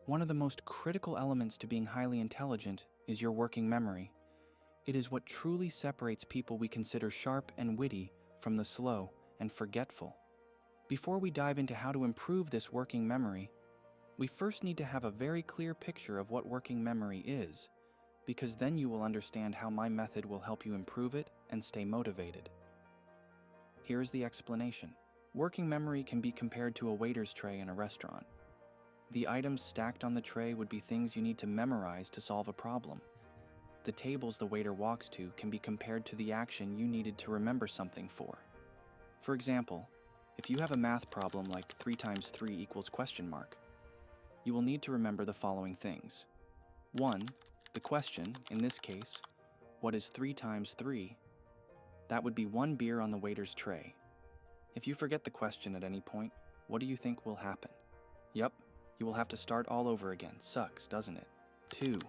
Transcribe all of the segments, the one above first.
One of the most critical elements to being highly intelligent is your working memory. It is what truly separates people we consider sharp and witty from the slow and forgetful. Before we dive into how to improve this working memory, we first need to have a very clear picture of what working memory is, because then you will understand how my method will help you improve it and stay motivated. Here's the explanation. Working memory can be compared to a waiter's tray in a restaurant. The items stacked on the tray would be things you need to memorize to solve a problem. The tables the waiter walks to can be compared to the action you needed to remember something for. For example, if you have a math problem like 3 times 3 equals question mark, you will need to remember the following things. 1. The question, in this case, what is 3 times 3? That would be 1 beer on the waiter's tray. If you forget the question at any point, what do you think will happen? Yup, you will have to start all over again. Sucks, doesn't it? 2.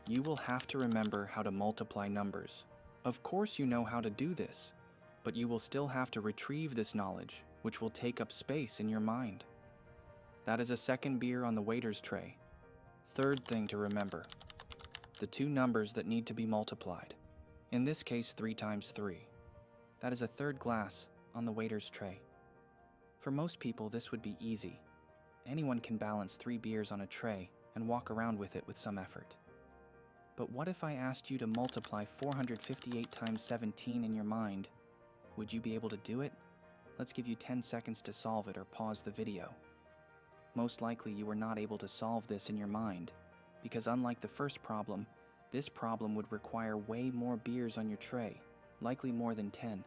You will have to remember how to multiply numbers. Of course you know how to do this, but you will still have to retrieve this knowledge, which will take up space in your mind. That is a 2nd beer on the waiter's tray. 3rd thing to remember, the 2 numbers that need to be multiplied. In this case, 3 times 3. That is a 3rd glass on the waiter's tray. For most people, this would be easy. Anyone can balance 3 beers on a tray and walk around with it with some effort. But what if I asked you to multiply 458 times 17 in your mind? Would you be able to do it? Let's give you 10 seconds to solve it or pause the video. Most likely you were not able to solve this in your mind, because unlike the first problem, this problem would require way more beers on your tray, likely more than 10.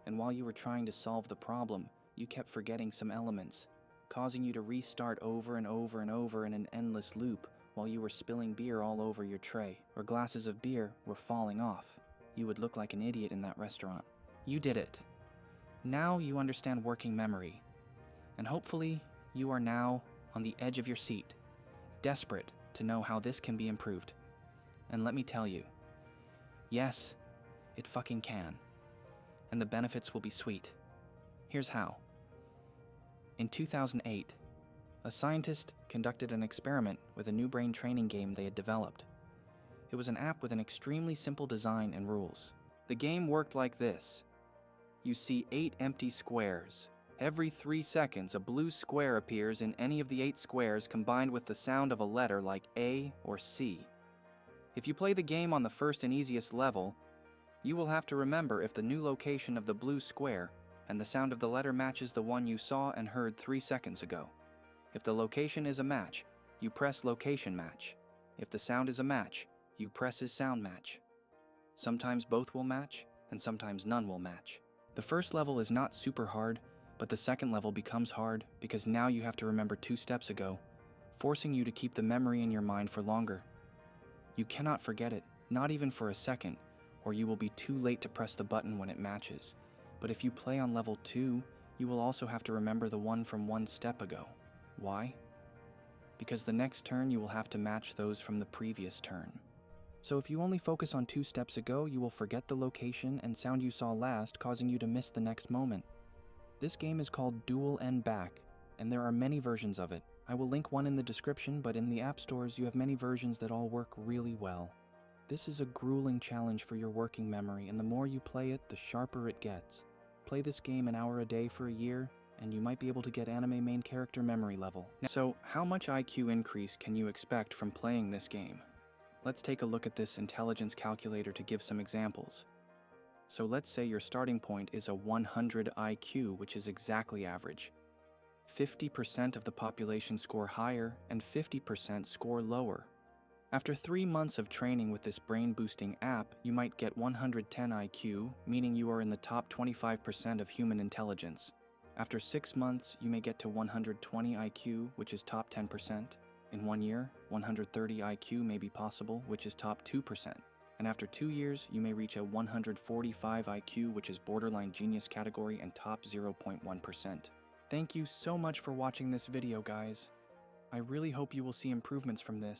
And while you were trying to solve the problem, you kept forgetting some elements, causing you to restart over and over and over in an endless loop while you were spilling beer all over your tray, or glasses of beer were falling off. You would look like an idiot in that restaurant. You did it. Now you understand working memory, and hopefully you are now on the edge of your seat, desperate to know how this can be improved. And let me tell you, yes, it fucking can. And the benefits will be sweet. Here's how. In 2008, a scientist conducted an experiment with a new brain training game they had developed. It was an app with an extremely simple design and rules. The game worked like this. You see 8 empty squares. Every 3 seconds, a blue square appears in any of the 8 squares combined with the sound of a letter like A or C. If you play the game on the first and easiest level, you will have to remember if the new location of the blue square and the sound of the letter matches the one you saw and heard 3 seconds ago. If the location is a match, you press location match. If the sound is a match, you press sound match. Sometimes both will match, and sometimes none will match. The first level is not super hard, but the second level becomes hard because now you have to remember 2 steps ago, forcing you to keep the memory in your mind for longer. You cannot forget it, not even for a second, or you will be too late to press the button when it matches. But if you play on level 2, you will also have to remember the one from 1 step ago. Why? Because the next turn you will have to match those from the previous turn. So if you only focus on 2 steps ago, you will forget the location and sound you saw last, causing you to miss the next moment. This game is called Dual N Back, and there are many versions of it. I will link one in the description, but in the app stores you have many versions that all work really well. This is a grueling challenge for your working memory, and the more you play it, the sharper it gets. Play this game an hour a day for a year, and you might be able to get anime main character memory level. So, how much IQ increase can you expect from playing this game? Let's take a look at this intelligence calculator to give some examples. So let's say your starting point is a 100 IQ, which is exactly average. 50% of the population score higher and 50% score lower. After 3 months of training with this brain-boosting app, you might get 110 IQ, meaning you are in the top 25% of human intelligence. After 6 months, you may get to 120 IQ, which is top 10%. In 1 year, 130 IQ may be possible, which is top 2%. And after 2 years, you may reach a 145 IQ, which is borderline genius category and top 0.1%. Thank you so much for watching this video, guys. I really hope you will see improvements from this,